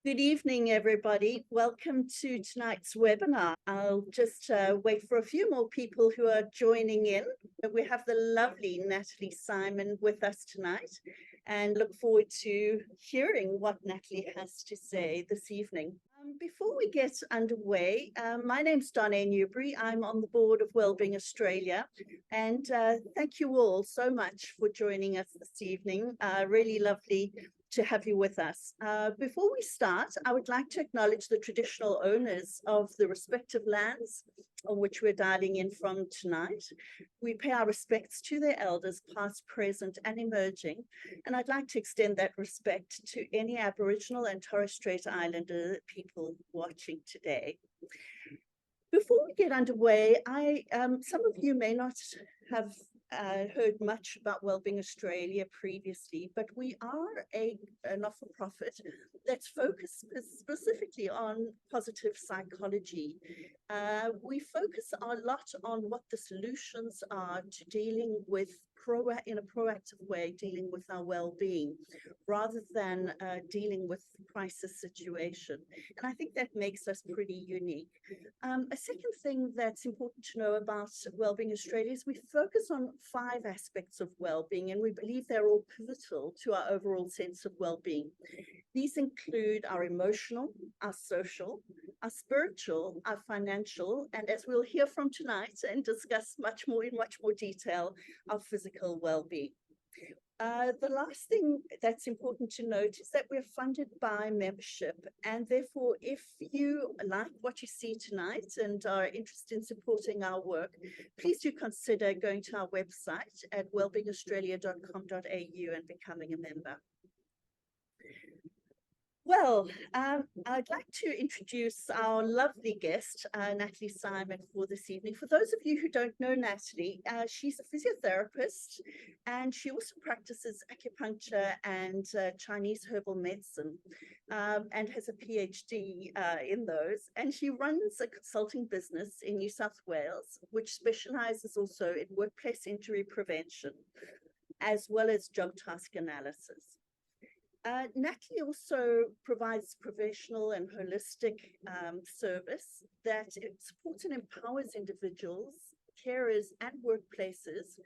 Good evening, everybody. Welcome to tonight's webinar. I'll just wait for a few more people who are joining in. We have the lovely Natalie Simon with us tonight and look forward to hearing what Natalie has to say this evening. Before we get underway, my name's Donna Newbury. I'm on the board of Wellbeing Australia, and thank you all so much for joining us this evening. Really lovely to have you with us. Before we start, I would like to acknowledge the traditional owners of the respective lands on which we're dialing in from tonight. We pay our respects to their elders, past, present, and emerging, and I'd like to extend that respect to any Aboriginal and Torres Strait Islander people watching today. Before we get underway, some of you may not have heard much about Wellbeing Australia previously, but we are a not-for-profit that's focused specifically on positive psychology. We focus a lot on what the solutions are to dealing with in a proactive way, dealing with our well-being, rather than dealing with crisis situation. And I think that makes us pretty unique. A second thing that's important to know about Wellbeing Australia is we focus on 5 aspects of well-being, and we believe they're all pivotal to our overall sense of well-being. These include our emotional, our social, our spiritual, our financial, and as we'll hear from tonight and discuss in much more detail, our physical well-being. The last thing that's important to note is that we're funded by membership, and therefore if you like what you see tonight and are interested in supporting our work, please do consider going to our website at wellbeingaustralia.com.au and becoming a member. Well, I'd like to introduce our lovely guest, Natalie Simon, for this evening. For those of you who don't know Natalie, she's a physiotherapist, and she also practices acupuncture and Chinese herbal medicine, and has a PhD in those. And she runs a consulting business in New South Wales, which specializes also in workplace injury prevention, as well as job task analysis. Natalie also provides professional and holistic service that supports and empowers individuals, carers, and workplaces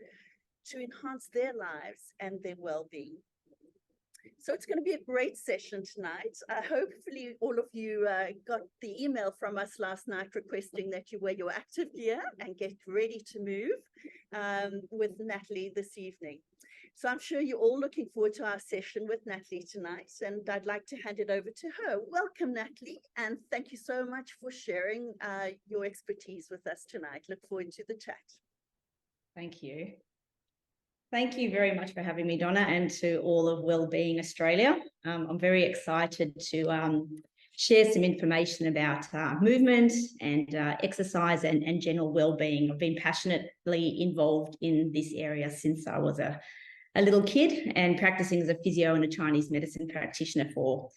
to enhance their lives and their well-being. So it's going to be a great session tonight. Hopefully all of you got the email from us last night requesting that you wear your active gear and get ready to move with Natalie this evening. So I'm sure you're all looking forward to our session with Natalie tonight, and I'd like to hand it over to her. Welcome, Natalie, and thank you so much for sharing your expertise with us tonight. Look forward to the chat. Thank you. Thank you very much for having me, Donna, and to all of Wellbeing Australia. I'm very excited to share some information about movement and exercise and general wellbeing. I've been passionately involved in this area since I was a little kid, and practicing as a physio and a Chinese medicine practitioner for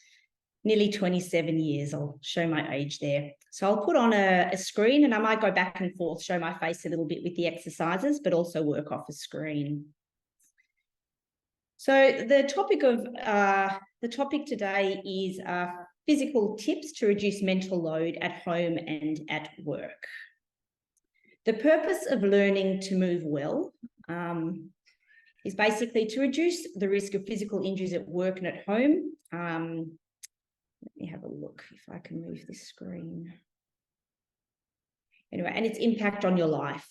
nearly 27 years. I'll show my age there. So I'll put on a screen, and I might go back and forth, show my face a little bit with the exercises, but also work off a screen. So the topic today is physical tips to reduce mental load at home and at work. The purpose of learning to move well is basically to reduce the risk of physical injuries at work and at home. Let me have a look if I can move this screen. Anyway, and its impact on your life.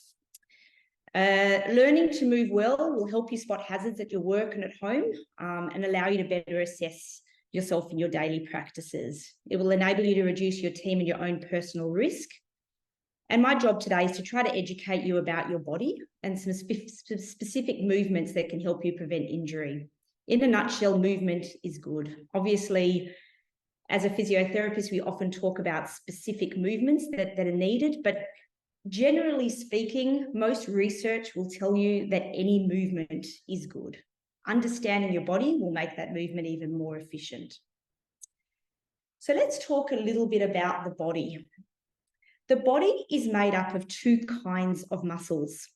Learning to move well will help you spot hazards at your work and at home, and allow you to better assess yourself in your daily practices. It will enable you to reduce your team and your own personal risk. And my job today is to try to educate you about your body and some specific movements that can help you prevent injury. In a nutshell, movement is good. Obviously, as a physiotherapist, we often talk about specific movements that are needed, but generally speaking, most research will tell you that any movement is good. Understanding your body will make that movement even more efficient. So let's talk a little bit about the body. The body is made up of 2 kinds of muscles.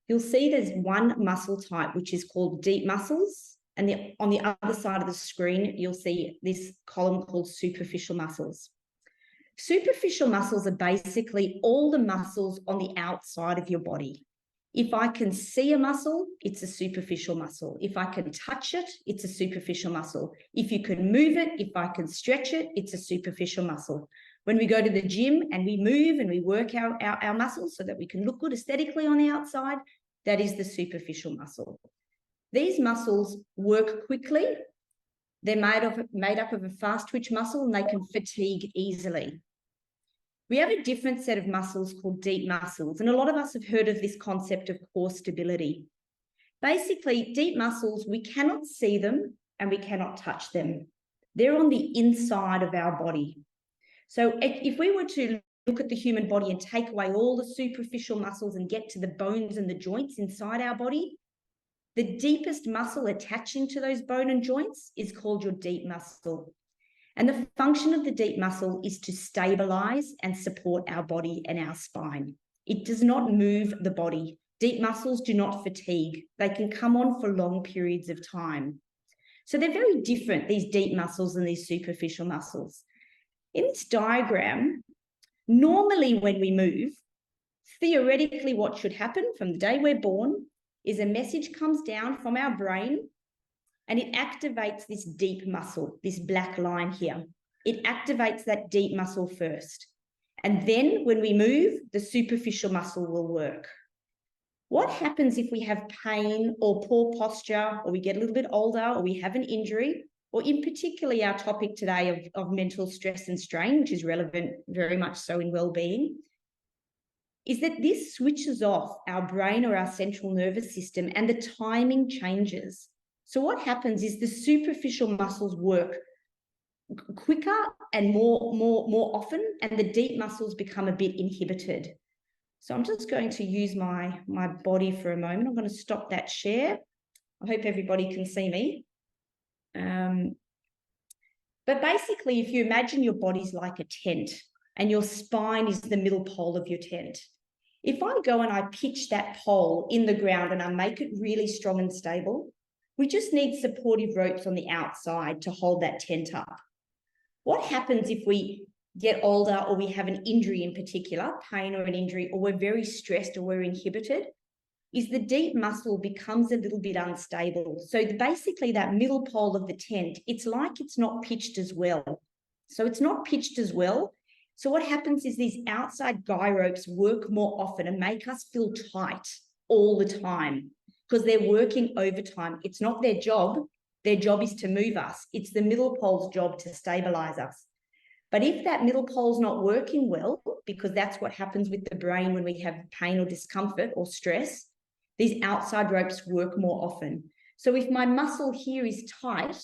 You'll see there's one muscle type, which is called deep muscles, And on the other side of the screen, you'll see this column called superficial muscles. Superficial muscles are basically all the muscles on the outside of your body. If I can see a muscle, it's a superficial muscle. If I can touch it, it's a superficial muscle. If you can move it, if I can stretch it, it's a superficial muscle. When we go to the gym and we move and we work our muscles so that we can look good aesthetically on the outside, that is the superficial muscle. These muscles work quickly. They're made up of a fast twitch muscle, and they can fatigue easily. We have a different set of muscles called deep muscles, and a lot of us have heard of this concept of core stability. Basically, deep muscles, we cannot see them and we cannot touch them. They're on the inside of our body. So if we were to look at the human body and take away all the superficial muscles and get to the bones and the joints inside our body, the deepest muscle attaching to those bone and joints is called your deep muscle. And the function of the deep muscle is to stabilize and support our body and our spine. It does not move the body. Deep muscles do not fatigue. They can come on for long periods of time. So they're very different, these deep muscles and these superficial muscles. In this diagram, normally when we move, theoretically what should happen from the day we're born is a message comes down from our brain and it activates this deep muscle, this black line here. It activates that deep muscle first. And then when we move, the superficial muscle will work. What happens if we have pain or poor posture, or we get a little bit older, or we have an injury, or in particularly our topic today of mental stress and strain, which is relevant very much so in wellbeing, is that this switches off our brain or our central nervous system and the timing changes. So what happens is the superficial muscles work quicker and more often, and the deep muscles become a bit inhibited. So I'm just going to use my body for a moment. I'm going to stop that share. I hope everybody can see me. But basically, if you imagine your body's like a tent and your spine is the middle pole of your tent, if I go and I pitch that pole in the ground and I make it really strong and stable, we just need supportive ropes on the outside to hold that tent up. What happens if we get older or we have an injury in particular, pain or an injury, or we're very stressed or we're inhibited, is the deep muscle becomes a little bit unstable. So basically that middle pole of the tent, it's like it's not pitched as well. So it's not pitched as well. So what happens is these outside guy ropes work more often and make us feel tight all the time because they're working overtime. It's not their job. Their job is to move us. It's the middle pole's job to stabilize us. But if that middle pole's not working well, because that's what happens with the brain when we have pain or discomfort or stress, these outside ropes work more often. So if my muscle here is tight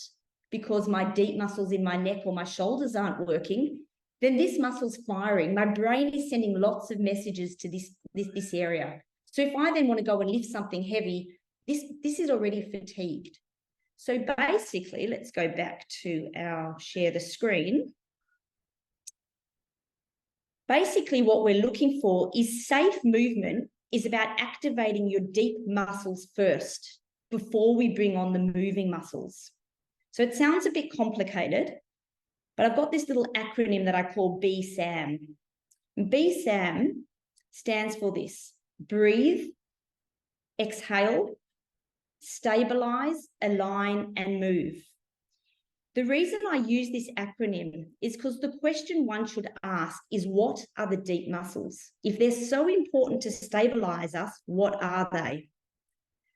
because my deep muscles in my neck or my shoulders aren't working, then this muscle's firing. My brain is sending lots of messages to this area. So if I then want to go and lift something heavy, this is already fatigued. So basically, let's go back to our share the screen. Basically, what we're looking for is safe movement is about activating your deep muscles first before we bring on the moving muscles. So it sounds a bit complicated, but I've got this little acronym that I call BSAM. BSAM stands for this: breathe, exhale, stabilize, align, and move. The reason I use this acronym is because the question one should ask is, what are the deep muscles? If they're so important to stabilize us, what are they?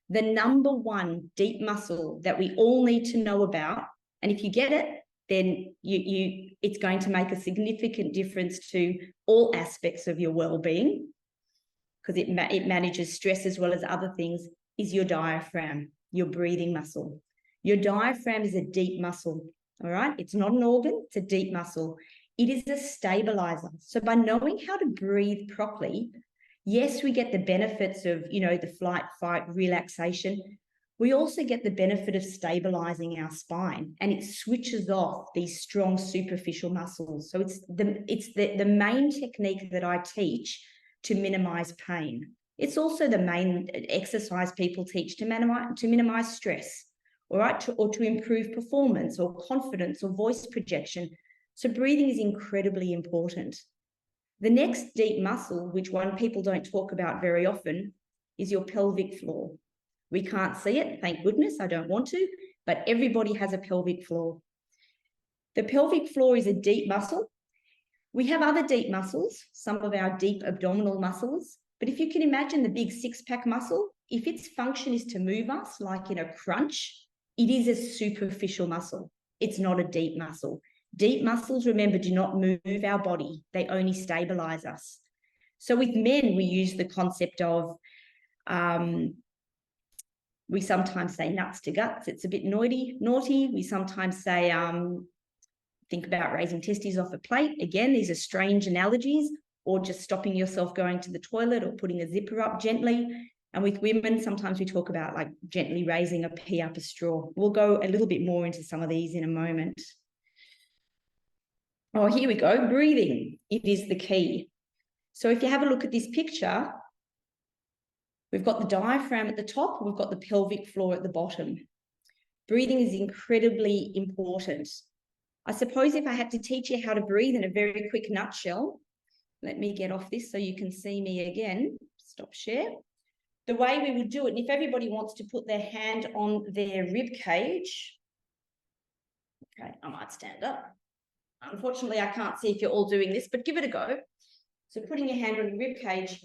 The number one deep muscle that we all need to know about, and if you get it, then it's going to make a significant difference to all aspects of your well-being, because it manages stress as well as other things, is your diaphragm, your breathing muscle. Your diaphragm is a deep muscle, all right? It's not an organ, it's a deep muscle. It is a stabilizer. So by knowing how to breathe properly, yes, we get the benefits of, the flight, fight, relaxation. We also get the benefit of stabilizing our spine, and it switches off these strong superficial muscles. So it's the main technique that I teach to minimize pain. It's also the main exercise people teach to minimize stress. all right, or to improve performance or confidence or voice projection. So breathing is incredibly important. The next deep muscle, which people don't talk about very often, is your pelvic floor. We can't see it, thank goodness, I don't want to, but everybody has a pelvic floor. The pelvic floor is a deep muscle. We have other deep muscles, some of our deep abdominal muscles, but if you can imagine the big six-pack muscle, if its function is to move us, like in a crunch, it is a superficial muscle. It's not a deep muscle. Deep muscles, remember, do not move our body. They only stabilize us. So with men, we use the concept of, we sometimes say nuts to guts. It's a bit naughty. We sometimes say, think about raising testes off a plate. Again, these are strange analogies, or just stopping yourself going to the toilet or putting a zipper up gently. And with women, sometimes we talk about like gently raising a pee up a straw. We'll go a little bit more into some of these in a moment. Oh, here we go. Breathing. It is the key. So if you have a look at this picture, we've got the diaphragm at the top, we've got the pelvic floor at the bottom. Breathing is incredibly important. I suppose if I had to teach you how to breathe in a very quick nutshell, let me get off this so you can see me again. Stop share. The way we would do it, and if everybody wants to put their hand on their rib cage, okay, I might stand up. Unfortunately, I can't see if you're all doing this, but give it a go. So putting your hand on your rib cage,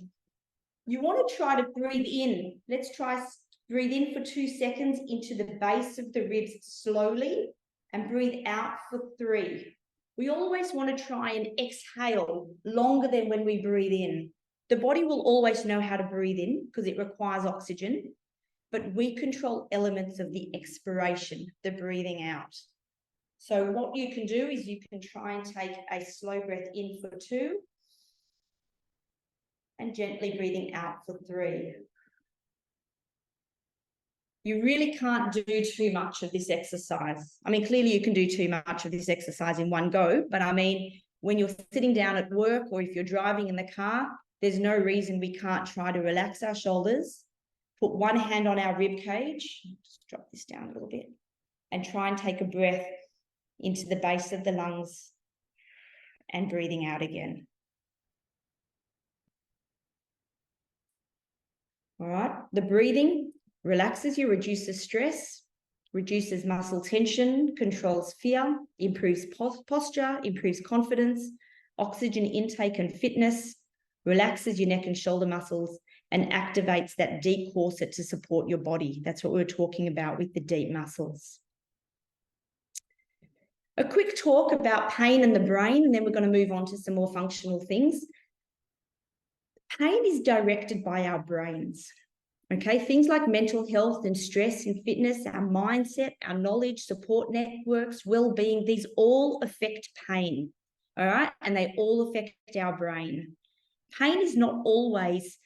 you want to try to breathe in. Let's try breathe in for 2 seconds into the base of the ribs slowly and breathe out for 3. We always want to try and exhale longer than when we breathe in. The body will always know how to breathe in because it requires oxygen, but we control elements of the expiration, the breathing out. So what you can do is you can try and take a slow breath in for 2 and gently breathing out for 3. You really can't do too much of this exercise. I mean, clearly you can do too much of this exercise in one go, but I mean, when you're sitting down at work or if you're driving in the car, there's no reason we can't try to relax our shoulders, put one hand on our rib cage, just drop this down a little bit, and try and take a breath into the base of the lungs and breathing out again. All right, the breathing relaxes you, reduces stress, reduces muscle tension, controls fear, improves posture, improves confidence, oxygen intake and fitness, relaxes your neck and shoulder muscles, and activates that deep corset to support your body. That's what we're talking about with the deep muscles. A quick talk about pain and the brain, and then we're going to move on to some more functional things. Pain is directed by our brains. Okay, things like mental health and stress and fitness, our mindset, our knowledge, support networks, well-being, these all affect pain, all right? And they all affect our brain. Pain is not always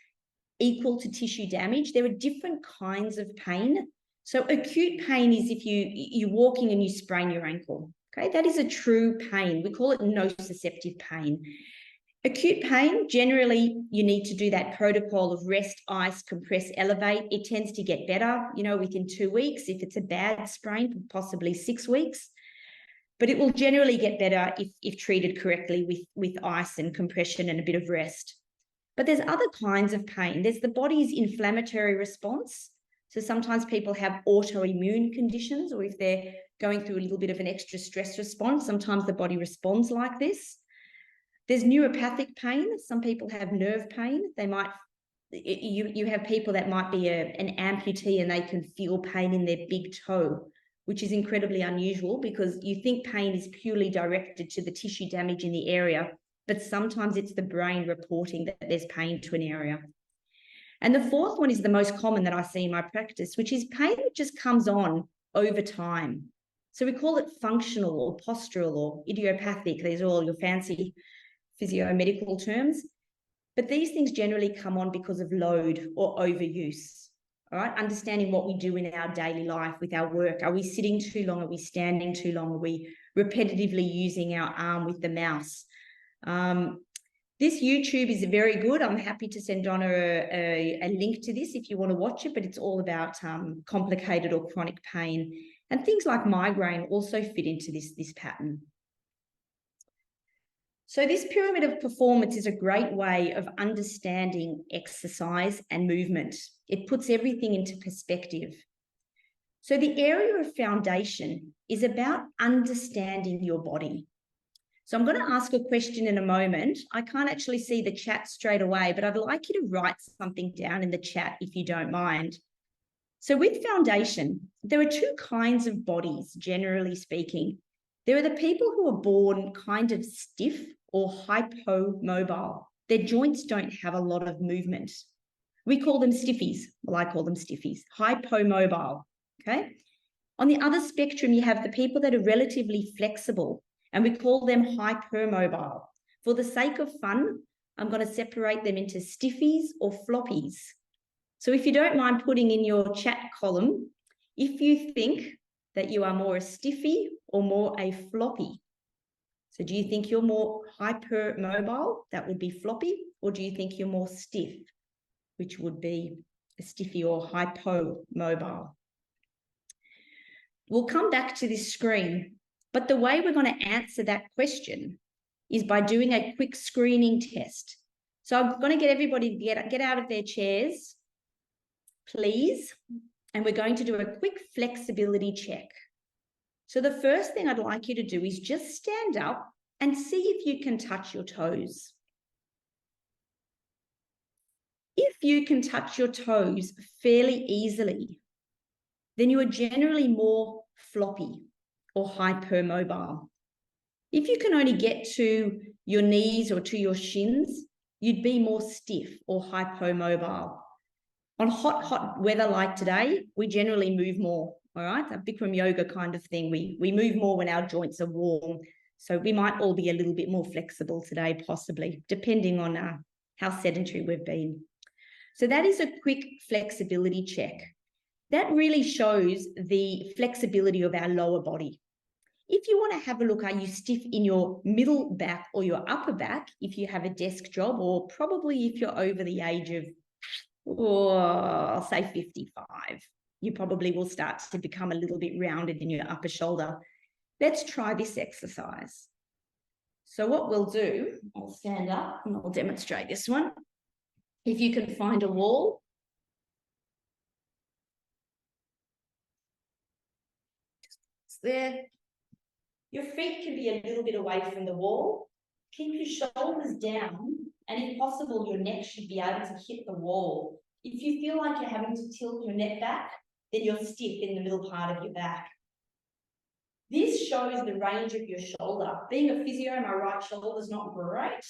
equal to tissue damage. There are different kinds of pain. So acute pain is if you're walking and you sprain your ankle, okay? That is a true pain. We call it nociceptive pain. Acute pain, generally, you need to do that protocol of rest, ice, compress, elevate. It tends to get better, within 2 weeks. If it's a bad sprain, possibly 6 weeks. But it will generally get better if treated correctly with ice and compression and a bit of rest. But there's other kinds of pain. There's the body's inflammatory response. So sometimes people have autoimmune conditions, or if they're going through a little bit of an extra stress response, sometimes the body responds like this. There's neuropathic pain. Some people have nerve pain. You have people that might be an amputee and they can feel pain in their big toe, which is incredibly unusual because you think pain is purely directed to the tissue damage in the area, but sometimes it's the brain reporting that there's pain to an area. And the fourth one is the most common that I see in my practice, which is pain that just comes on over time. So we call it functional or postural or idiopathic. These are all your fancy physio-medical terms. But these things generally come on because of load or overuse. All right, understanding what we do in our daily life with our work. Are we sitting too long? Are we standing too long? Are we repetitively using our arm with the mouse? This YouTube is very good. I'm happy to send Donna a link to this if you want to watch it, but it's all about complicated or chronic pain. And things like migraine also fit into this pattern. So this pyramid of performance is a great way of understanding exercise and movement. It puts everything into perspective. So the area of foundation is about understanding your body. So I'm going to ask a question in a moment. I can't actually see the chat straight away, but I'd like you to write something down in the chat if you don't mind. So with foundation, there are two kinds of bodies, generally speaking. There are the people who are born kind of stiff or hypomobile. Their joints don't have a lot of movement. We call them stiffies. Well, I call them stiffies, hypomobile, okay? On the other spectrum, you have the people that are relatively flexible, and we call them hypermobile. For the sake of fun, I'm going to separate them into stiffies or floppies. So if you don't mind putting in your chat column, if you think that you are more a stiffy or more a floppy. So do you think you're more hypermobile? That would be floppy. Or do you think you're more stiff, which would be a stiffy or hypomobile? We'll come back to this screen, but the way we're going to answer that question is by doing a quick screening test. So I'm going to get everybody to get out of their chairs, please, and we're going to do a quick flexibility check. So the first thing I'd like you to do is just stand up and see if you can touch your toes. If you can touch your toes fairly easily, then you are generally more floppy or hypermobile. If you can only get to your knees or to your shins, you'd be more stiff or hypomobile. On hot weather like today, we generally move more, all right? A Bikram yoga kind of thing. We move more when our joints are warm. So we might all be a little bit more flexible today, possibly, depending on how sedentary we've been. So that is a quick flexibility check. That really shows the flexibility of our lower body. If you want to have a look, are you stiff in your middle back or your upper back if you have a desk job, or probably if you're over the age of, I'll say 55, you probably will start to become a little bit rounded in your upper shoulder. Let's try this exercise. So what we'll do, I'll stand up and I'll demonstrate this one. If you can find a wall, it's there. Your feet can be a little bit away from the wall. Keep your shoulders down, and if possible, your neck should be able to hit the wall. If you feel like you're having to tilt your neck back, then you're stiff in the middle part of your back. This shows the range of your shoulder. Being a physio, my right shoulder is not great,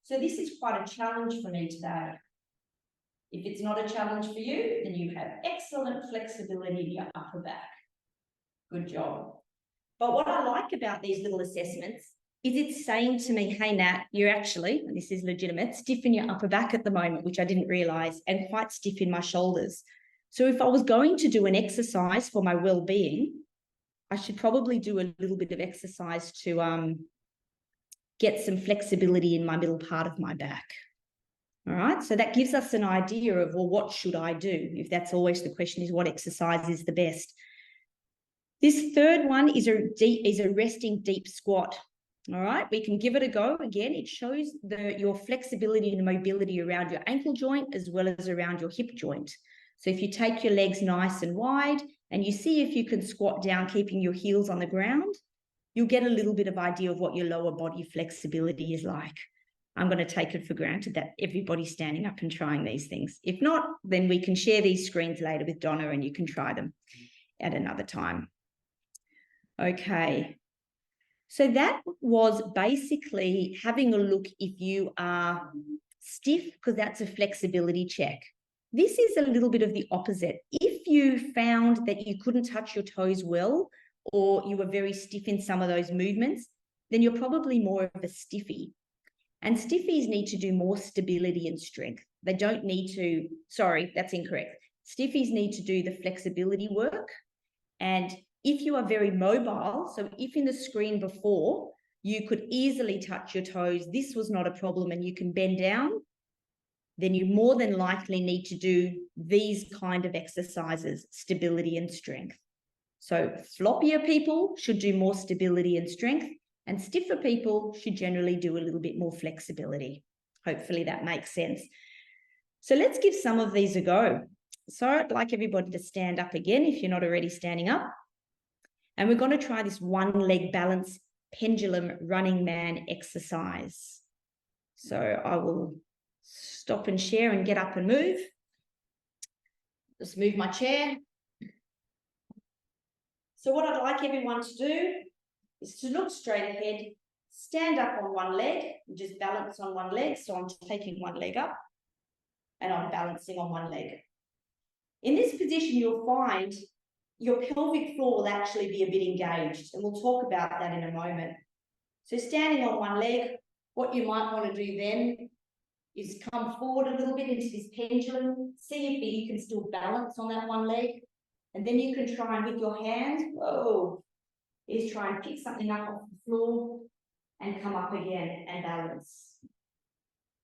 so this is quite a challenge for me today. If it's not a challenge for you, then you have excellent flexibility in your upper back. Good job. But what I like about these little assessments is it's saying to me, hey, Nat, you're actually, and this is legitimate, stiff in your upper back at the moment, which I didn't realise, and quite stiff in my shoulders. So if I was going to do an exercise for my well-being, I should probably do a little bit of exercise to get some flexibility in my middle part of my back. All right, so that gives us an idea of, well, what should I do? If that's always the question, is what exercise is the best? This third one is a resting deep squat. All right, we can give it a go. Again, it shows your flexibility and mobility around your ankle joint as well as around your hip joint. So if you take your legs nice and wide and you see if you can squat down, keeping your heels on the ground, you'll get a little bit of idea of what your lower body flexibility is like. I'm going to take it for granted that everybody's standing up and trying these things. If not, then we can share these screens later with Donna and you can try them at another time. Okay. So that was basically having a look if you are stiff, because that's a flexibility check. This is a little bit of the opposite. If you found that you couldn't touch your toes well, or you were very stiff in some of those movements, then you're probably more of a stiffy. And stiffies need to do more stability and strength. They don't need to, sorry, that's incorrect. Stiffies need to do the flexibility work. And if you are very mobile, so if in the screen before, you could easily touch your toes, this was not a problem, and you can bend down, then you more than likely need to do these kind of exercises, stability and strength. So floppier people should do more stability and strength, and stiffer people should generally do a little bit more flexibility. Hopefully that makes sense. So let's give some of these a go. So I'd like everybody to stand up again if you're not already standing up. And we're going to try this one leg balance pendulum running man exercise. So I will stop and share and get up and move. Just move my chair. So what I'd like everyone to do is to look straight ahead, stand up on one leg, and just balance on one leg. So I'm taking one leg up and I'm balancing on one leg. In this position, you'll find your pelvic floor will actually be a bit engaged, and we'll talk about that in a moment. So standing on one leg, what you might want to do then is come forward a little bit into this pendulum, see if you can still balance on that one leg, and then you can try and with your hand, is try and pick something up off the floor and come up again and balance.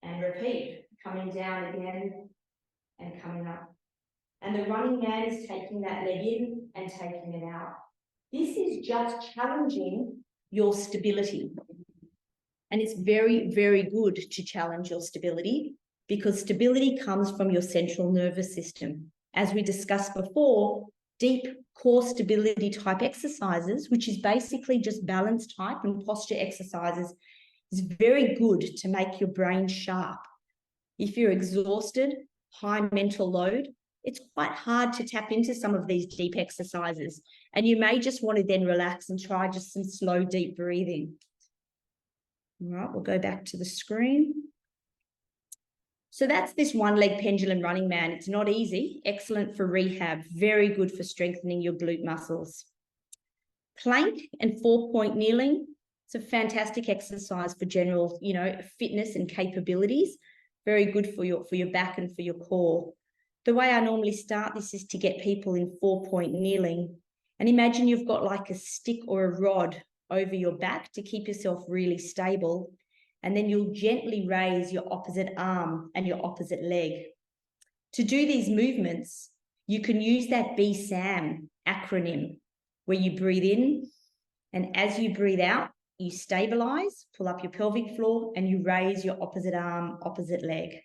And repeat, coming down again and coming up. And the running man is taking that leg in and taking it out. This is just challenging your stability. And it's very, very good to challenge your stability, because stability comes from your central nervous system. As we discussed before, deep core stability type exercises, which is basically just balance type and posture exercises, is very good to make your brain sharp. If you're exhausted, high mental load, it's quite hard to tap into some of these deep exercises. And you may just want to then relax and try just some slow, deep breathing. All right, we'll go back to the screen. So that's this one leg pendulum running man. It's not easy, excellent for rehab, very good for strengthening your glute muscles. Plank and 4-point kneeling. It's a fantastic exercise for general, fitness and capabilities. Very good for your back and for your core. The way I normally start this is to get people in 4-point kneeling. And imagine you've got like a stick or a rod over your back to keep yourself really stable. And then you'll gently raise your opposite arm and your opposite leg. To do these movements, you can use that BSAM acronym, where you breathe in, and as you breathe out, you stabilize, pull up your pelvic floor, and you raise your opposite arm, opposite leg.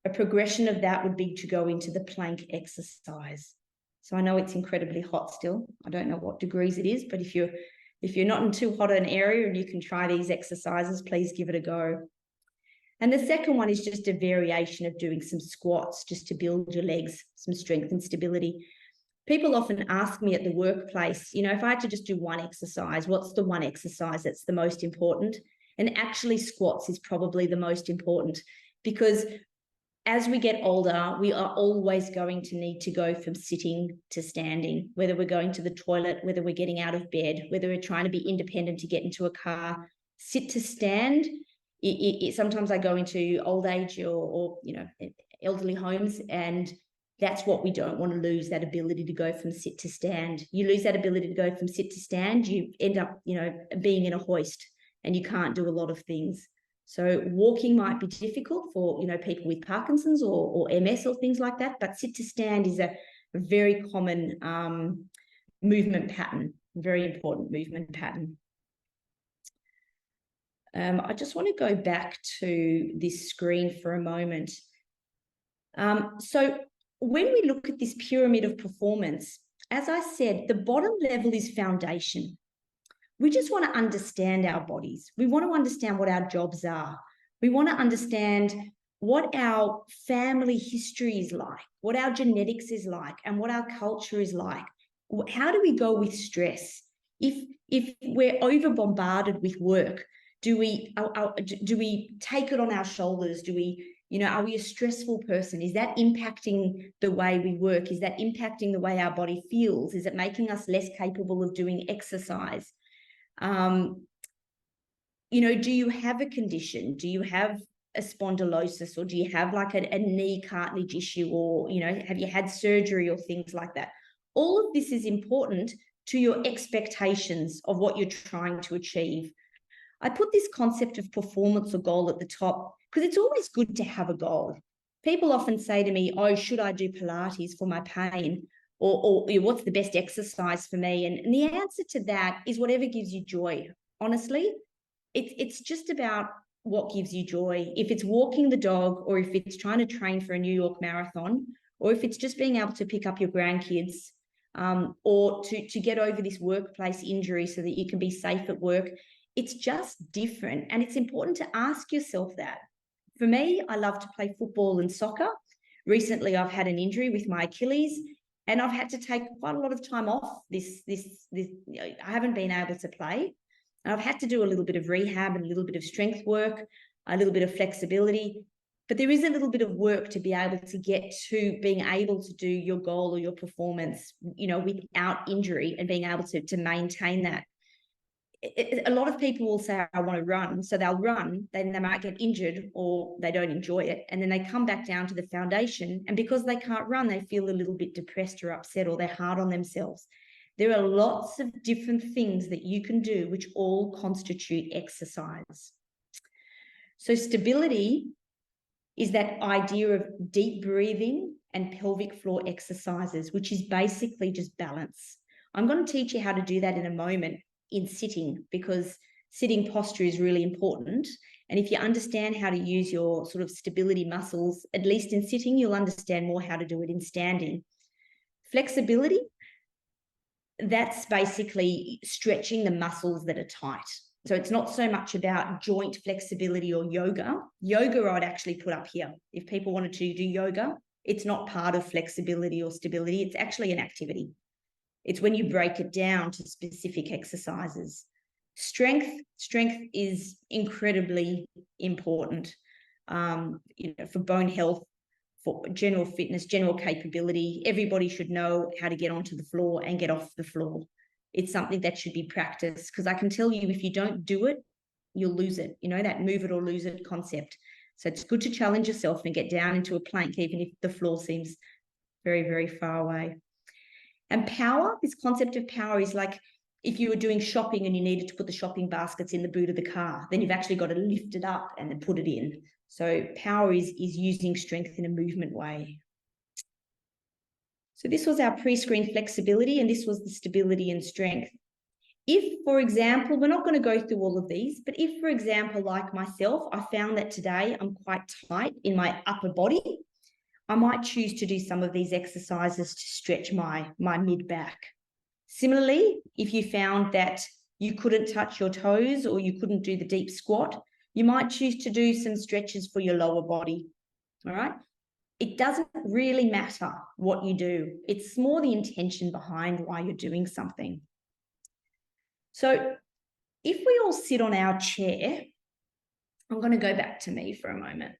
A progression of that would be to go into the plank exercise. So I know it's incredibly hot still. I don't know what degrees it is, but if you're not in too hot an area and you can try these exercises, please give it a go. And the second one is just a variation of doing some squats just to build your legs, some strength and stability. People often ask me at the workplace, if I had to just do one exercise, what's the one exercise that's the most important? And actually squats is probably the most important, because as we get older, we are always going to need to go from sitting to standing, whether we're going to the toilet, whether we're getting out of bed, whether we're trying to be independent to get into a car. Sit to stand. Sometimes I go into old age or elderly homes, and that's what we don't want to lose, that ability to go from sit to stand. You lose that ability to go from sit to stand, you end up, being in a hoist, and you can't do a lot of things. So walking might be difficult for, people with Parkinson's or MS or things like that, but sit to stand is a very common movement pattern, very important movement pattern. I just want to go back to this screen for a moment. So when we look at this pyramid of performance, as I said, the bottom level is foundation. We just want to understand our bodies. We want to understand what our jobs are. We want to understand what our family history is like, what our genetics is like, and what our culture is like. How do we go with stress? If we're over bombarded with work, do we take it on our shoulders? Do we, are we a stressful person? Is that impacting the way we work? Is that impacting the way our body feels? Is it making us less capable of doing exercise? Do you have a condition? Do you have a spondylosis, or do you have like a knee cartilage issue, or, have you had surgery or things like that? All of this is important to your expectations of what you're trying to achieve. I put this concept of performance or goal at the top because it's always good to have a goal. People often say to me, oh, should I do Pilates for my pain? Or what's the best exercise for me? And the answer to that is whatever gives you joy. Honestly, it's just about what gives you joy. If it's walking the dog, or if it's trying to train for a New York marathon, or if it's just being able to pick up your grandkids, or to get over this workplace injury so that you can be safe at work, it's just different. And it's important to ask yourself that. For me, I love to play football and soccer. Recently, I've had an injury with my Achilles, and I've had to take quite a lot of time off I haven't been able to play. And I've had to do a little bit of rehab and a little bit of strength work, a little bit of flexibility. But there is a little bit of work to be able to get to being able to do your goal or your performance, without injury, and being able to maintain that. A lot of people will say, I want to run. So they'll run, then they might get injured or they don't enjoy it. And then they come back down to the foundation. And because they can't run, they feel a little bit depressed or upset, or they're hard on themselves. There are lots of different things that you can do which all constitute exercise. So stability is that idea of deep breathing and pelvic floor exercises, which is basically just balance. I'm going to teach you how to do that in a moment in sitting, because sitting posture is really important. And if you understand how to use your sort of stability muscles, at least in sitting, you'll understand more how to do it in standing. Flexibility, that's basically stretching the muscles that are tight. So it's not so much about joint flexibility or yoga. Yoga I'd actually put up here. If people wanted to do yoga, it's not part of flexibility or stability. It's actually an activity. It's when you break it down to specific exercises. Strength is incredibly important, for bone health, for general fitness, general capability. Everybody should know how to get onto the floor and get off the floor. It's something that should be practiced, because I can tell you, if you don't do it, you'll lose it. That move it or lose it concept. So it's good to challenge yourself and get down into a plank, even if the floor seems very, very far away. And power, this concept of power is like if you were doing shopping and you needed to put the shopping baskets in the boot of the car, then you've actually got to lift it up and then put it in. So power is using strength in a movement way. So this was our pre-screen flexibility, and this was the stability and strength. If, for example, we're not going to go through all of these, but if, for example, like myself, I found that today I'm quite tight in my upper body, I might choose to do some of these exercises to stretch my mid-back. Similarly, if you found that you couldn't touch your toes or you couldn't do the deep squat, you might choose to do some stretches for your lower body. All right? It doesn't really matter what you do. It's more the intention behind why you're doing something. So if we all sit on our chair, I'm going to go back to me for a moment.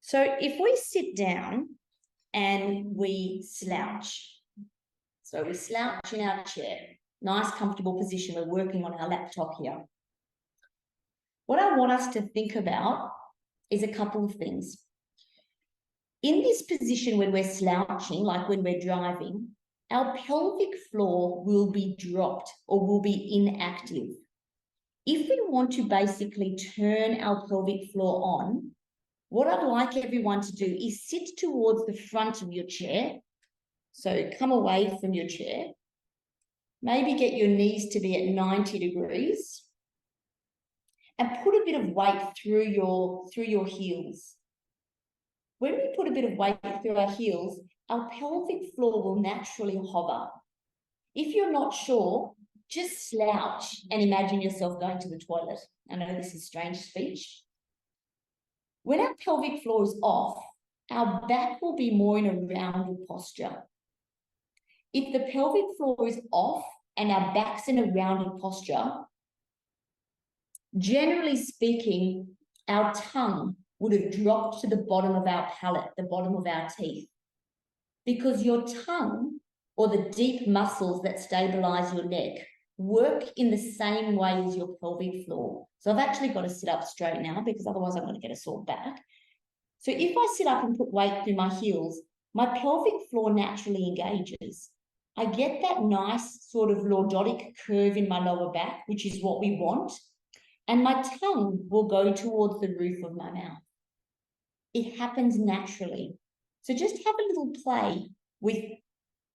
So if we sit down and we slouch, so we slouch in our chair, nice comfortable position, we're working on our laptop here. What I want us to think about is a couple of things. In this position when we're slouching, like when we're driving, our pelvic floor will be dropped or will be inactive. If we want to basically turn our pelvic floor on, what I'd like everyone to do is sit towards the front of your chair. So come away from your chair. Maybe get your knees to be at 90 degrees and put a bit of weight through your heels. When we put a bit of weight through our heels, our pelvic floor will naturally hover. If you're not sure, just slouch and imagine yourself going to the toilet. I know this is strange speech. When our pelvic floor is off, our back will be more in a rounded posture. If the pelvic floor is off and our back's in a rounded posture, generally speaking, our tongue would have dropped to the bottom of our palate, the bottom of our teeth, because your tongue, or the deep muscles that stabilize your neck, work in the same way as your pelvic floor. So I've actually got to sit up straight now, because otherwise I'm going to get a sore back. So if I sit up and put weight through my heels, my pelvic floor naturally engages. I get that nice sort of lordotic curve in my lower back, which is what we want. And my tongue will go towards the roof of my mouth. It happens naturally. So just have a little play with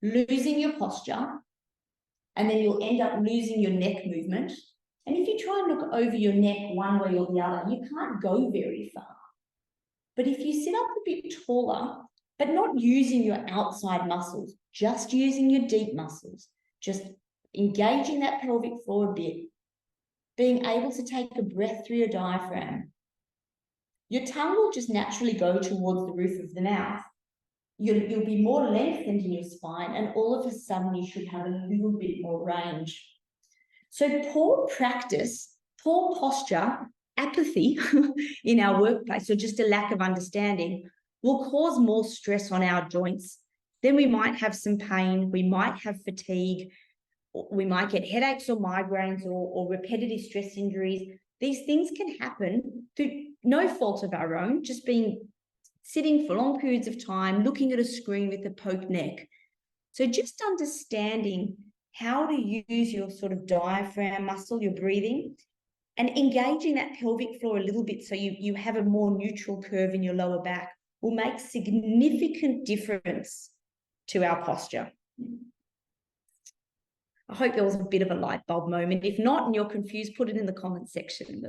losing your posture, and then you'll end up losing your neck movement. And if you try and look over your neck one way or the other, you can't go very far. But if you sit up a bit taller, but not using your outside muscles, just using your deep muscles, just engaging that pelvic floor a bit, being able to take a breath through your diaphragm, your tongue will just naturally go towards the roof of the mouth. You'll be more lengthened in your spine, and all of a sudden you should have a little bit more range. So poor practice, poor posture, apathy in our workplace, or just a lack of understanding, will cause more stress on our joints. Then we might have some pain, we might have fatigue, we might get headaches or migraines or repetitive stress injuries. These things can happen through no fault of our own, just sitting for long periods of time, looking at a screen with a poked neck. So just understanding how to use your sort of diaphragm muscle, your breathing, and engaging that pelvic floor a little bit so you have a more neutral curve in your lower back will make significant difference to our posture. I hope there was a bit of a light bulb moment. If not, and you're confused, put it in the comments section.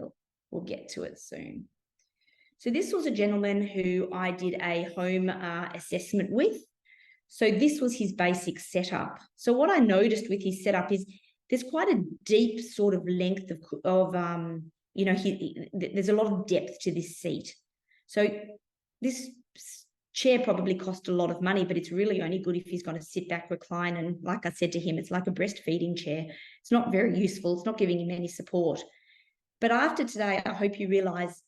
We'll get to it soon. So this was a gentleman who I did a home assessment with. So this was his basic setup. So what I noticed with his setup is there's quite a deep sort of length of there's a lot of depth to this seat. So this chair probably cost a lot of money, but it's really only good if he's going to sit back, recline. And like I said to him, it's like a breastfeeding chair. It's not very useful. It's not giving him any support. But after today, I hope you realize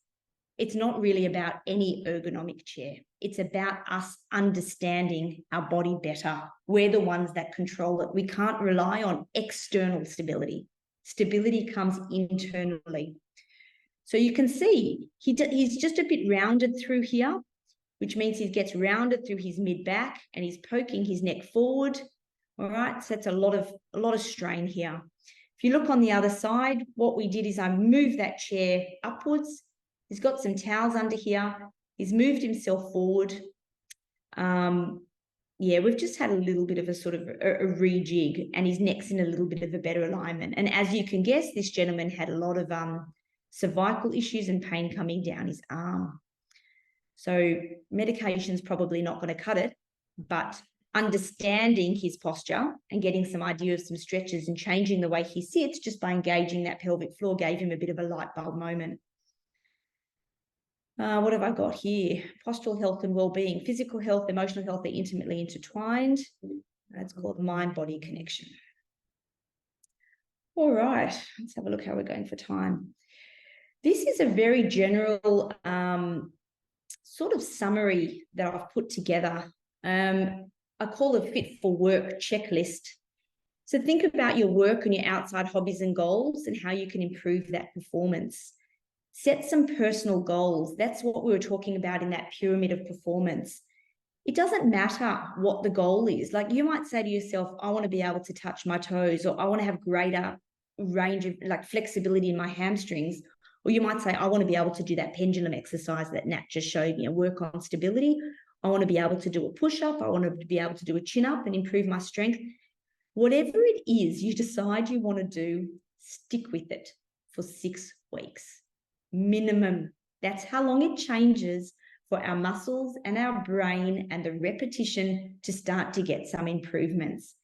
it's not really about any ergonomic chair. It's about us understanding our body better. We're the ones that control it. We can't rely on external stability. Stability comes internally. So you can see he's just a bit rounded through here, which means he gets rounded through his mid-back and he's poking his neck forward. All right, so that's a lot of strain here. If you look on the other side, what we did is I moved that chair upwards. He's got some towels under here. He's moved himself forward. We've just had a little bit of a sort of a rejig, and his neck's in a little bit of a better alignment. And as you can guess, this gentleman had a lot of cervical issues and pain coming down his arm. So medication's probably not going to cut it, but understanding his posture and getting some idea of some stretches and changing the way he sits just by engaging that pelvic floor gave him a bit of a light bulb moment. What have I got here? Postural health and well-being. Physical health, emotional health are intimately intertwined. That's called mind-body connection. All right, let's have a look how we're going for time. This is a very general sort of summary that I've put together. I call a fit for work checklist. So think about your work and your outside hobbies and goals and how you can improve that performance. Set some personal goals. That's what we were talking about in that pyramid of performance. It doesn't matter what the goal is. Like you might say to yourself, I want to be able to touch my toes, or I want to have greater range of like flexibility in my hamstrings. Or you might say, I want to be able to do that pendulum exercise that Nat just showed me and work on stability. I want to be able to do a push-up. I want to be able to do a chin-up and improve my strength. Whatever it is you decide you want to do, stick with it for 6 weeks. Minimum. That's how long it changes for our muscles and our brain and the repetition to start to get some improvements.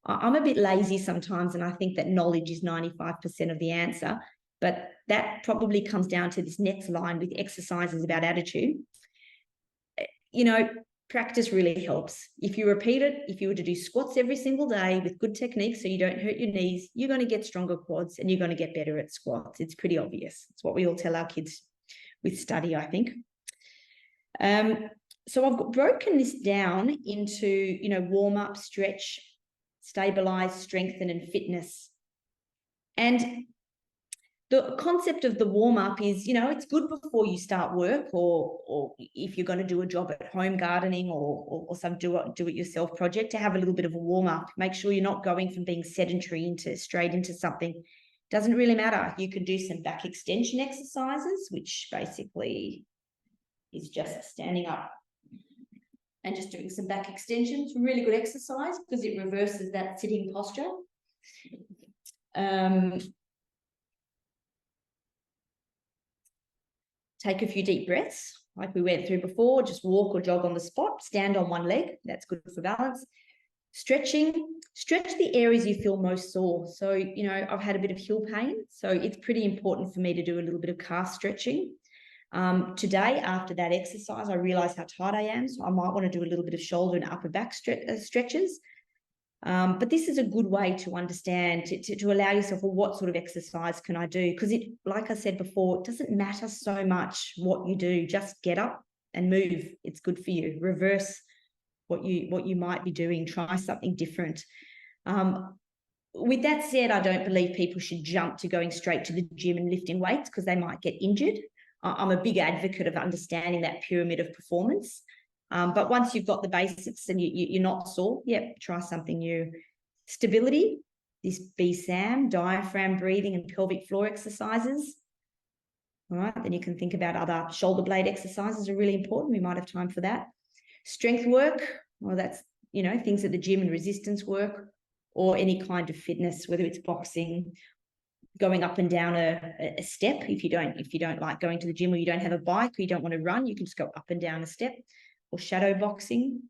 I'm a bit lazy sometimes, and I think that knowledge is 95% of the answer, but that probably comes down to this next line with exercises about attitude. You know, practice really helps. If you repeat it, if you were to do squats every single day with good techniques so you don't hurt your knees, you're going to get stronger quads and you're going to get better at squats. It's pretty obvious. It's what we all tell our kids with study, I think. So I've broken this down into, warm up, stretch, stabilize, strengthen, and fitness. And the concept of the warm-up is, it's good before you start work, or if you're going to do a job at home, gardening or some do-it-yourself project, to have a little bit of a warm-up. Make sure you're not going from being sedentary straight into something. Doesn't really matter. You could do some back extension exercises, which basically is just standing up and just doing some back extensions. Really good exercise because it reverses that sitting posture. Take a few deep breaths, like we went through before. Just walk or jog on the spot. Stand on one leg. That's good for balance. Stretching. Stretch the areas you feel most sore. So, I've had a bit of heel pain, so it's pretty important for me to do a little bit of calf stretching. Today, after that exercise, I realised how tired I am, so I might want to do a little bit of shoulder and upper back stretches. But this is a good way to understand, to allow yourself, well, what sort of exercise can I do? Because like I said before, it doesn't matter so much what you do. Just get up and move. It's good for you. Reverse what you might be doing. Try something different. With that said, I don't believe people should jump to going straight to the gym and lifting weights because they might get injured. I'm a big advocate of understanding that pyramid of performance. But once you've got the basics and you're not sore, try something new. Stability, this BSAM, diaphragm breathing and pelvic floor exercises. All right, then you can think about other shoulder blade exercises are really important. We might have time for that. Strength work, well, that's, things at the gym and resistance work, or any kind of fitness, whether it's boxing, going up and down a step. If you don't like going to the gym, or you don't have a bike, or you don't want to run, you can just go up and down a step, or shadow boxing.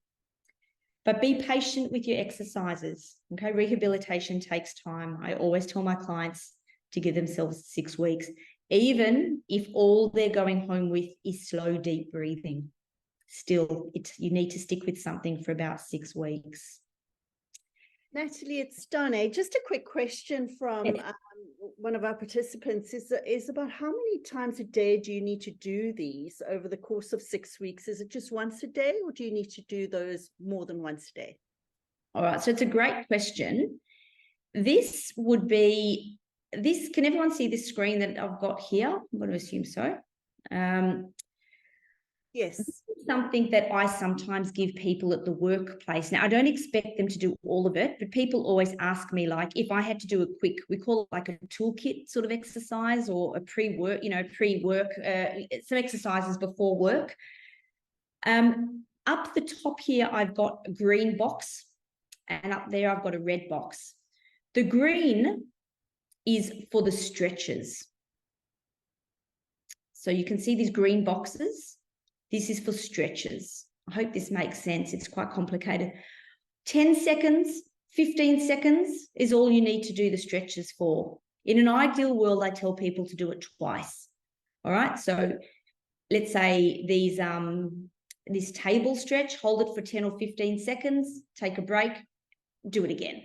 But be patient with your exercises. Okay, rehabilitation takes time. I always tell my clients to give themselves 6 weeks, even if all they're going home with is slow, deep breathing. Still, you need to stick with something for about 6 weeks. Natalie, it's Donna. Just a quick question from one of our participants is about how many times a day do you need to do these over the course of 6 weeks? Is it just once a day, or do you need to do those more than once a day? All right, so it's a great question. This would be, can everyone see this screen that I've got here? I'm going to assume so. Yes. Something that I sometimes give people at the workplace. Now, I don't expect them to do all of it, but people always ask me, like, if I had to do a quick, we call it like a toolkit sort of exercise, or a pre-work, some exercises before work. Up the top here, I've got a green box, and up there, I've got a red box. The green is for the stretches. So you can see these green boxes. This is for stretches. I hope this makes sense. It's quite complicated. 10 seconds, 15 seconds is all you need to do the stretches for. In an ideal world, I tell people to do it twice. All right. So let's say this table stretch, hold it for 10 or 15 seconds, take a break, do it again.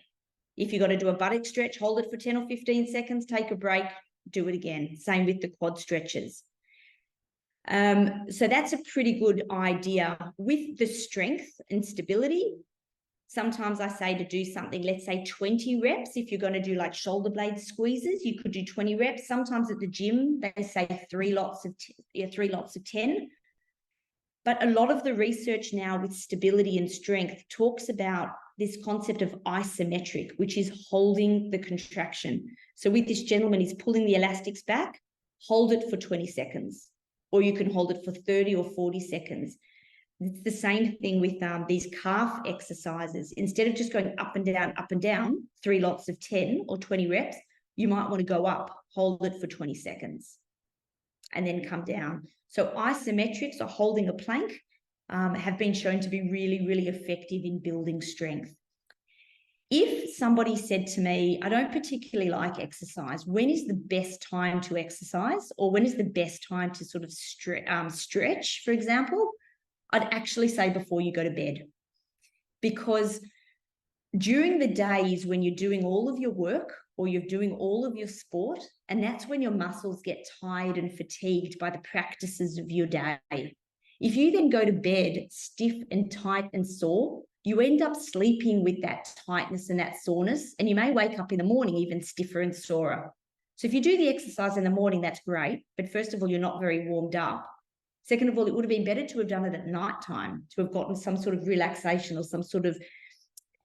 If you've got to do a buttock stretch, hold it for 10 or 15 seconds, take a break, do it again. Same with the quad stretches. So that's a pretty good idea. With the strength and stability, sometimes I say to do something, let's say 20 reps. If you're going to do like shoulder blade squeezes, you could do 20 reps. Sometimes at the gym, they say 3 lots of 10. But a lot of the research now with stability and strength talks about this concept of isometric, which is holding the contraction. So with this gentleman, he's pulling the elastics back, hold it for 20 seconds. Or you can hold it for 30 or 40 seconds. It's the same thing with these calf exercises. Instead of just going up and down, 3 lots of 10 or 20 reps, you might want to go up, hold it for 20 seconds, and then come down. So isometrics, or holding a plank, have been shown to be really, really effective in building strength. If somebody said to me, I don't particularly like exercise, when is the best time to exercise, or when is the best time to sort of stretch, for example, I'd actually say before you go to bed. Because during the days when you're doing all of your work or you're doing all of your sport, and that's when your muscles get tired and fatigued by the practices of your day. If you then go to bed stiff and tight and sore, you end up sleeping with that tightness and that soreness, and you may wake up in the morning even stiffer and sorer. So if you do the exercise in the morning, that's great. But first of all, you're not very warmed up. Second of all, it would have been better to have done it at night time, to have gotten some sort of relaxation or some sort of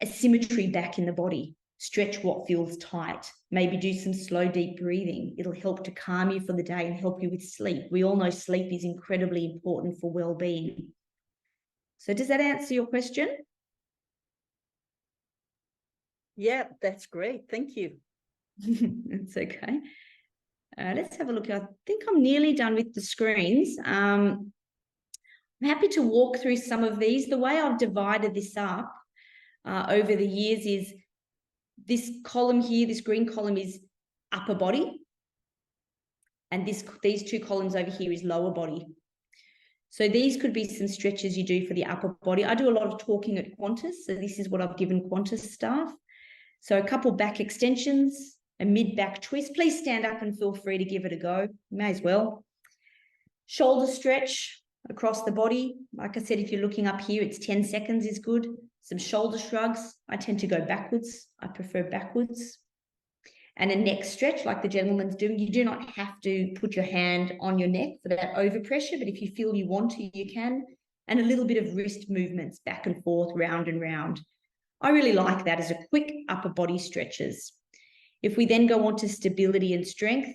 asymmetry back in the body. Stretch what feels tight. Maybe do some slow, deep breathing. It'll help to calm you for the day and help you with sleep. We all know sleep is incredibly important for well-being. So does that answer your question? Yeah, that's great. Thank you. It's okay. Let's have a look. I think I'm nearly done with the screens. I'm happy to walk through some of these. The way I've divided this up over the years is this column here, this green column is upper body. And these two columns over here is lower body. So these could be some stretches you do for the upper body. I do a lot of talking at Qantas. So this is what I've given Qantas staff. So a couple back extensions, a mid-back twist. Please stand up and feel free to give it a go. You may as well. Shoulder stretch across the body. Like I said, if you're looking up here, it's 10 seconds is good. Some shoulder shrugs. I tend to go backwards. I prefer backwards. And a neck stretch like the gentleman's doing. You do not have to put your hand on your neck for that overpressure, but if you feel you want to, you can. And a little bit of wrist movements back and forth, round and round. I really like that as a quick upper body stretches. If we then go on to stability and strength,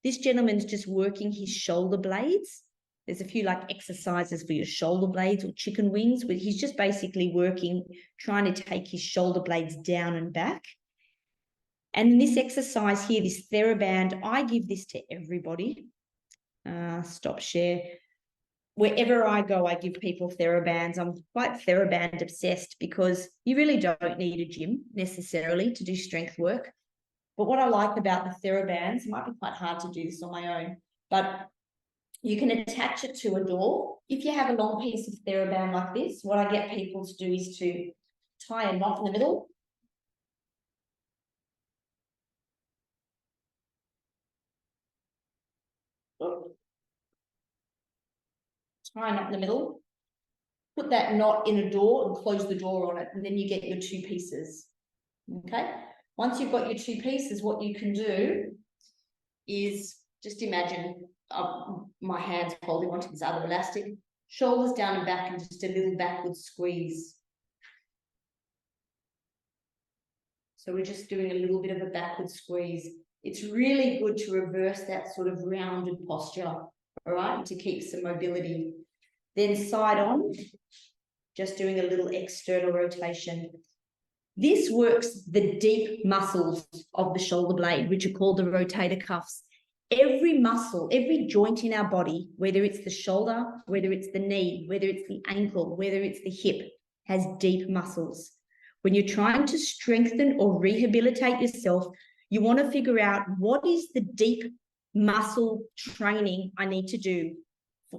this gentleman's just working his shoulder blades. There's a few like exercises for your shoulder blades or chicken wings, but he's just basically working, trying to take his shoulder blades down and back. And in this exercise here, this TheraBand, I give this to everybody. Stop share. Wherever I go, I give people TheraBands. I'm quite TheraBand obsessed because you really don't need a gym necessarily to do strength work. But what I like about the TheraBands, it might be quite hard to do this on my own, but you can attach it to a door. If you have a long piece of TheraBand like this, what I get people to do is to tie a knot in the middle. Tie a knot in the middle, put that knot in a door and close the door on it, and then you get your two pieces. Okay, once you've got your two pieces, what you can do is just imagine my hands holding onto this other elastic, shoulders down and back, and just a little backward squeeze. So we're just doing a little bit of a backward squeeze. It's really good to reverse that sort of rounded posture, all right, to keep some mobility. Then side on, just doing a little external rotation. This works the deep muscles of the shoulder blade, which are called the rotator cuffs. Every muscle, every joint in our body, whether it's the shoulder, whether it's the knee, whether it's the ankle, whether it's the hip, has deep muscles. When you're trying to strengthen or rehabilitate yourself, you want to figure out what is the deep muscle training I need to do.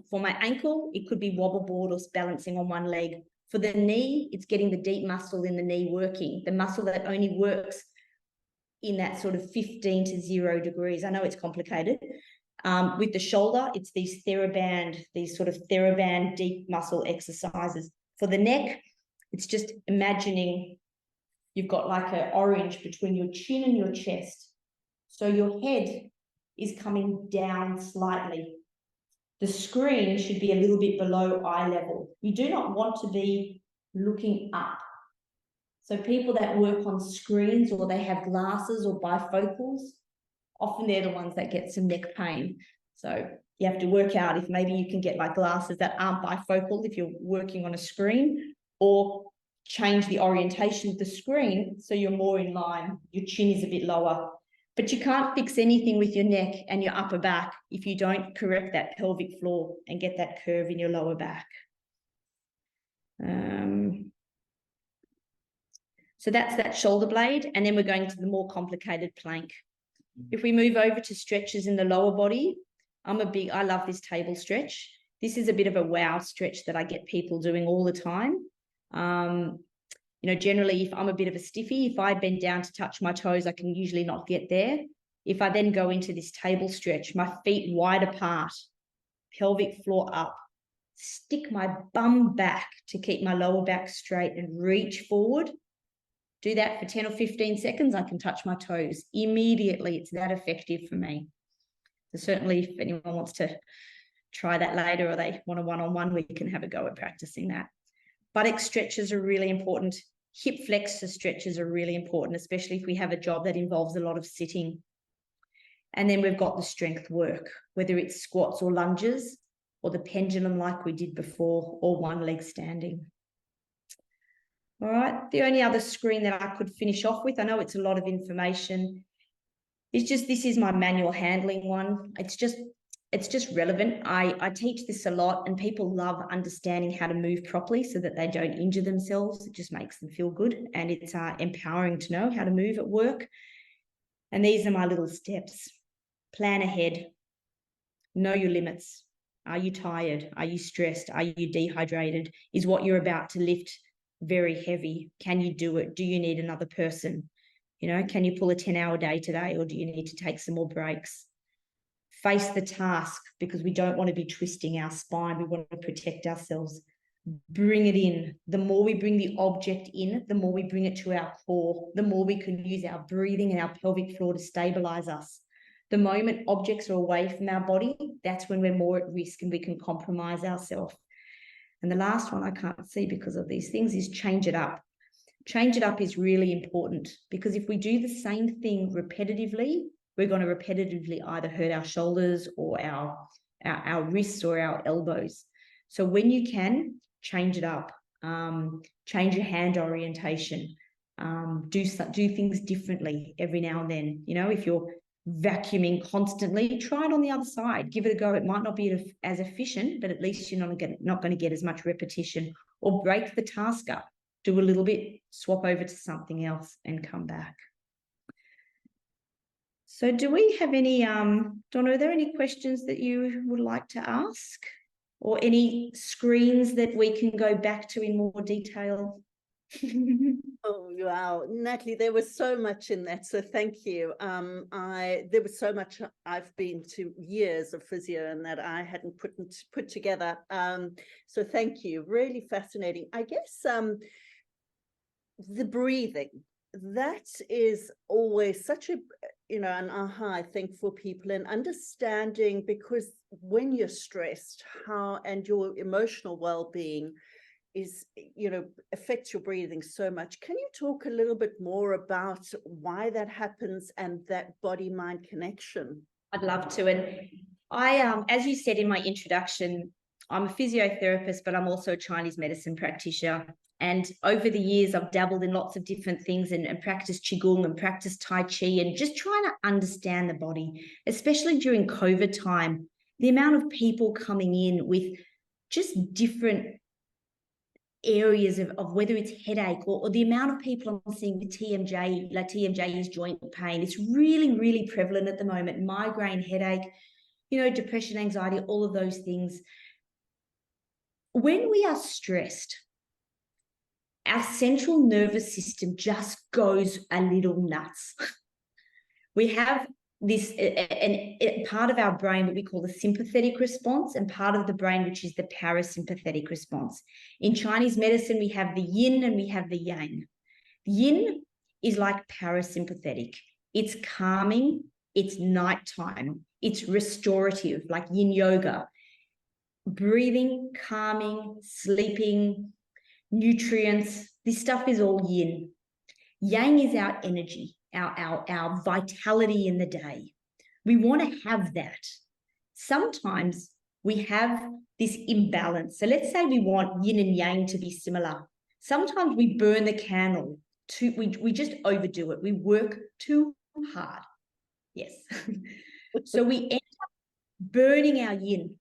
For my ankle, it could be wobble board or balancing on one leg. For the knee, it's getting the deep muscle in the knee working, the muscle that only works in that sort of 15 to 0 degrees. I know it's complicated. With the shoulder, it's these sort of TheraBand deep muscle exercises. For the neck, it's just imagining you've got like an orange between your chin and your chest. So your head is coming down slightly. The screen should be a little bit below eye level. You do not want to be looking up. So people that work on screens or they have glasses or bifocals, often they're the ones that get some neck pain. So you have to work out if maybe you can get like glasses that aren't bifocal if you're working on a screen, or change the orientation of the screen so you're more in line, your chin is a bit lower. But you can't fix anything with your neck and your upper back if you don't correct that pelvic floor and get that curve in your lower back. So that's that shoulder blade, and then we're going to the more complicated plank. If we move over to stretches in the lower body, I love this table stretch. This is a bit of a wow stretch that I get people doing all the time. You know, generally, if I'm a bit of a stiffy, if I bend down to touch my toes, I can usually not get there. If I then go into this table stretch, my feet wide apart, pelvic floor up, stick my bum back to keep my lower back straight and reach forward. do that for 10 or 15 seconds, I can touch my toes. Immediately, it's that effective for me. So certainly if anyone wants to try that later or they want a one-on-one, we can have a go at practicing that. Buttock stretches are really important. Hip flexor stretches are really important, especially if we have a job that involves a lot of sitting. And then we've got the strength work, whether it's squats or lunges or the pendulum like we did before, or one leg standing. All right, the only other screen that I could finish off with, I know it's a lot of information, it's just, this is my manual handling one. It's just relevant. I teach this a lot, and people love understanding how to move properly so that they don't injure themselves. It just makes them feel good, and it's empowering to know how to move at work. And these are my little steps. Plan ahead. Know your limits. Are you tired? Are you stressed? Are you dehydrated? Is what you're about to lift very heavy? Can you do it? Do you need another person? You know, can you pull a 10-hour day today, or do you need to take some more breaks? Face the task, because we don't want to be twisting our spine. We want to protect ourselves. Bring it in. The more we bring the object in, the more we bring it to our core, the more we can use our breathing and our pelvic floor to stabilize us. The moment objects are away from our body, that's when we're more at risk and we can compromise ourselves. And the last one I can't see because of these things is change it up. Change it up is really important, because if we do the same thing repetitively, we're going to repetitively either hurt our shoulders or our wrists or our elbows. So when you can, change it up. Change your hand orientation. Do things differently every now and then. You know, if you're vacuuming constantly, try it on the other side. Give it a go. It might not be as efficient, but at least you're not going to get as much repetition. Or break the task up. Do a little bit, swap over to something else and come back. So do we have any, Donna, are there any questions that you would like to ask, or any screens that we can go back to in more detail? Oh, wow, Natalie, there was so much in that, so thank you. There was so much. I've been to years of physio and that I hadn't put together. So thank you, really fascinating. I guess the breathing, that is always such a, you know, an aha, I think, for people, and understanding, because when you're stressed, how, and your emotional well-being is, you know, affects your breathing so much. Can you talk a little bit more about why that happens and that body-mind connection? I'd love to. And I, as you said in my introduction, I'm a physiotherapist, but I'm also a Chinese medicine practitioner. And over the years, I've dabbled in lots of different things and practiced Qigong and practiced Tai Chi, and just trying to understand the body, especially during COVID time, the amount of people coming in with just different areas of whether it's headache or the amount of people I'm seeing with TMJ, like TMJ is joint pain. It's really, really prevalent at the moment. Migraine, headache, you know, depression, anxiety, all of those things. When we are stressed, our central nervous system just goes a little nuts. We have this part of our brain that we call the sympathetic response, and part of the brain which is the parasympathetic response. In Chinese medicine, we have the yin and we have the yang. Yin is like parasympathetic. It's calming, it's nighttime, it's restorative, like yin yoga. Breathing, calming, sleeping, nutrients, this stuff is all yin. Yang is our energy, our vitality in the day. We want to have that. Sometimes we have this imbalance. So let's say we want yin and yang to be similar. Sometimes we burn the candle. We just overdo it. We work too hard. Yes. So we end up burning our yin.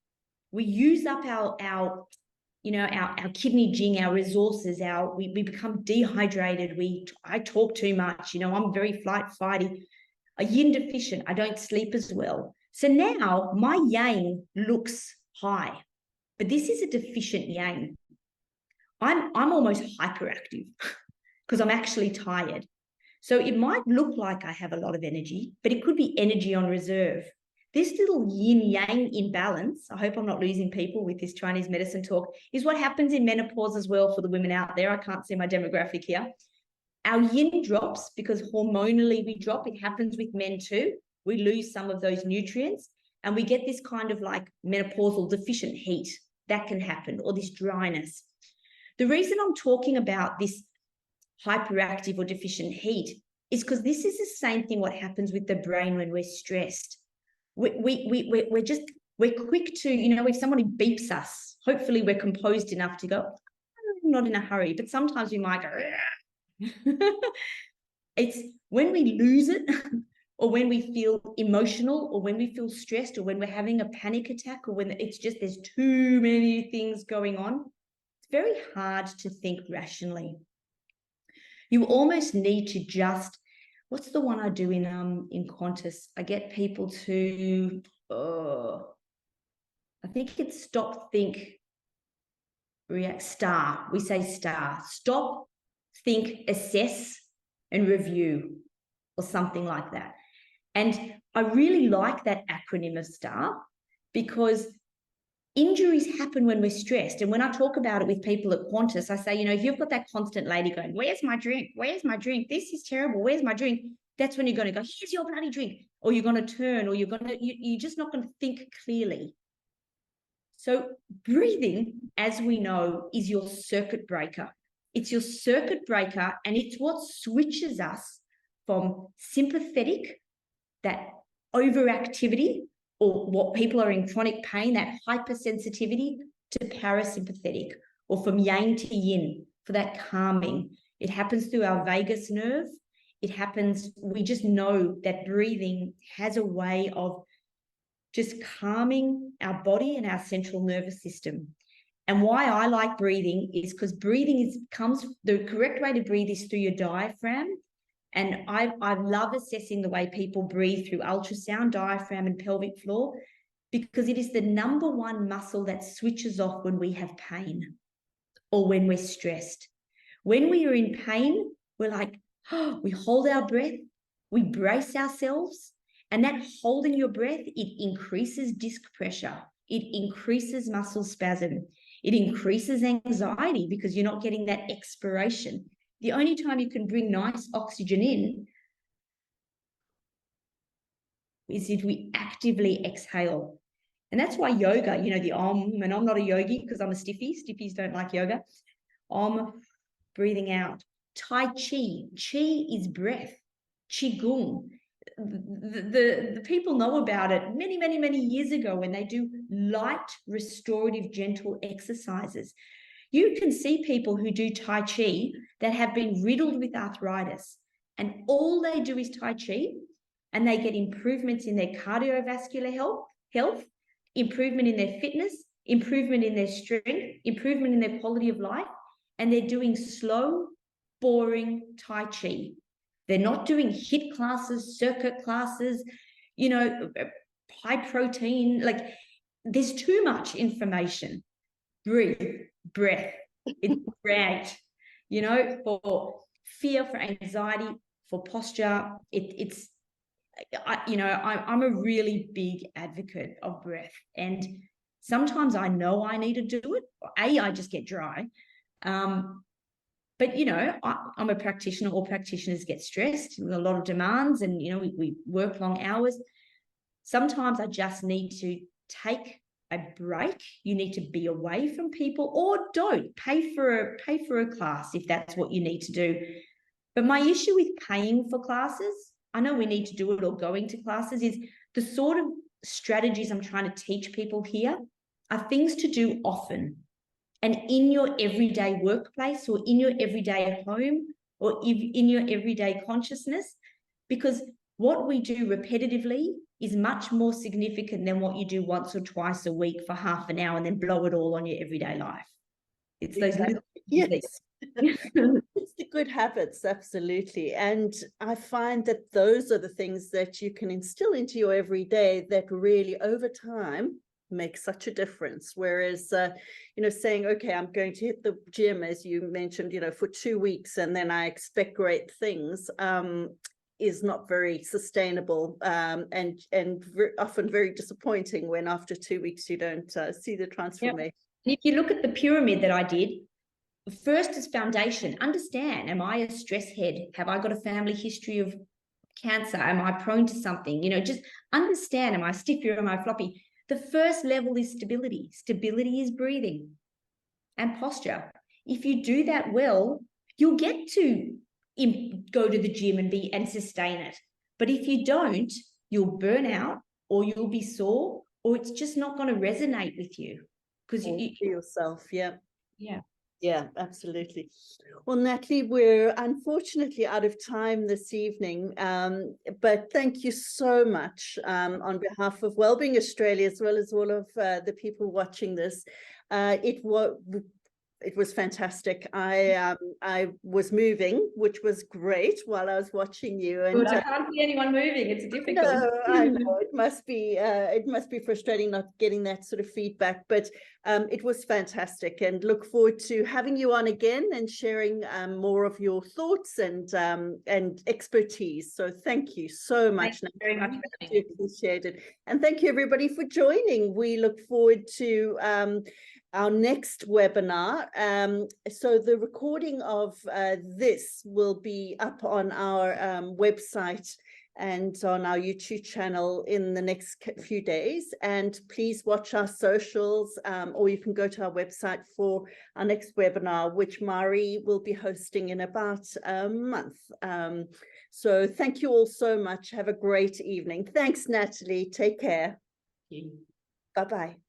We use up our kidney jing, our resources, we become dehydrated. I talk too much, you know, I'm very fighty, a yin deficient. I don't sleep as well. So now my yang looks high, but this is a deficient yang. I'm almost hyperactive because I'm actually tired. So it might look like I have a lot of energy, but it could be energy on reserve. This little yin-yang imbalance, I hope I'm not losing people with this Chinese medicine talk, is what happens in menopause as well for the women out there. I can't see my demographic here. Our yin drops because hormonally we drop. It happens with men too. We lose some of those nutrients and we get this kind of like menopausal deficient heat that can happen, or this dryness. The reason I'm talking about this hyperactive or deficient heat is because this is the same thing what happens with the brain when we're stressed. We're quick to, if somebody beeps us, hopefully we're composed enough to go, I'm not in a hurry, but sometimes we might go, it's when we lose it or when we feel emotional or when we feel stressed or when we're having a panic attack or when it's just there's too many things going on, it's very hard to think rationally. You almost need to just, what's the one I do in Qantas? I get people to, I think it's stop, think, react, STAR. We say STAR. Stop, think, assess, and review, or something like that. And I really like that acronym of STAR because injuries happen when we're stressed. And when I talk about it with people at Qantas, I say, if you've got that constant lady going, where's my drink? Where's my drink? This is terrible. Where's my drink? That's when you're going to go, here's your bloody drink. Or you're going to turn, or you're just not going to think clearly. So breathing, as we know, is your circuit breaker. It's your circuit breaker, and it's what switches us from sympathetic, that overactivity, or what people are in chronic pain, that hypersensitivity, to parasympathetic, or from yang to yin, for that calming. It happens through our vagus nerve. It happens, we just know that breathing has a way of just calming our body and our central nervous system. And why I like breathing is because breathing the correct way to breathe is through your diaphragm. And I love assessing the way people breathe through ultrasound, diaphragm, and pelvic floor, because it is the number one muscle that switches off when we have pain or when we're stressed. When we are in pain, we're like, we hold our breath, we brace ourselves, and that holding your breath, it increases disc pressure, it increases muscle spasm, it increases anxiety because you're not getting that expiration. The only time you can bring nice oxygen in is if we actively exhale. And that's why yoga, the Om, and I'm not a yogi because I'm a stiffy. Stiffies don't like yoga. Om, breathing out. Tai Chi. Chi is breath. Qigong. The people know about it many, many, many years ago when they do light, restorative, gentle exercises. You can see people who do Tai Chi that have been riddled with arthritis, and all they do is Tai Chi, and they get improvements in their cardiovascular health, improvement in their fitness, improvement in their strength, improvement in their quality of life, and they're doing slow, boring Tai Chi. They're not doing HIIT classes, circuit classes, high protein. Like, there's too much information. Breathe, breath. It's great, for fear, for anxiety, for posture. I'm a really big advocate of breath. And sometimes I know I need to do it. I just get dry. But, I'm a practitioner. All practitioners get stressed with a lot of demands and, we work long hours. Sometimes I just need to take a break. You need to be away from people, or don't pay for a class if that's what you need to do. But my issue with paying for classes, I know we need to do it, or going to classes, is the sort of strategies I'm trying to teach people here are things to do often and in your everyday workplace, or in your everyday home, or in your everyday consciousness, because what we do repetitively is much more significant than what you do once or twice a week for half an hour and then blow it all on your everyday life. It's those little yes. It's the good habits, absolutely. And I find that those are the things that you can instill into your everyday that really over time make such a difference. Whereas, saying, okay, I'm going to hit the gym, as you mentioned, for 2 weeks, and then I expect great things, is not very sustainable, and often very disappointing when after 2 weeks you don't see the transformation. Yep. And if you look at the pyramid that I did, first is foundation. Understand, am I a stress head? Have I got a family history of cancer? Am I prone to something? You know, just understand, am I stiffy or am I floppy? The first level is stability. Stability is breathing and posture. If you do that well, you'll get to go to the gym and sustain it. But if you don't, you'll burn out, or you'll be sore, or it's just not going to resonate with you. Because you yourself, yeah. Yeah. Yeah, absolutely. Well, Natalie, we're unfortunately out of time this evening, but thank you so much on behalf of Wellbeing Australia, as well as all of the people watching this. It was fantastic. I was moving, which was great while I was watching you. And good. I can't see anyone moving. It's difficult. No, I know it must be frustrating not getting that sort of feedback, but it was fantastic, and look forward to having you on again and sharing more of your thoughts and expertise. So thank you so much. Thank you very much. I appreciate it, and thank you everybody for joining. We look forward to our next webinar. So the recording of this will be up on our website and on our YouTube channel in the next few days. And please watch our socials, or you can go to our website for our next webinar, which Mari will be hosting in about a month. So thank you all so much. Have a great evening. Thanks, Natalie. Take care. Thank you. Bye-bye.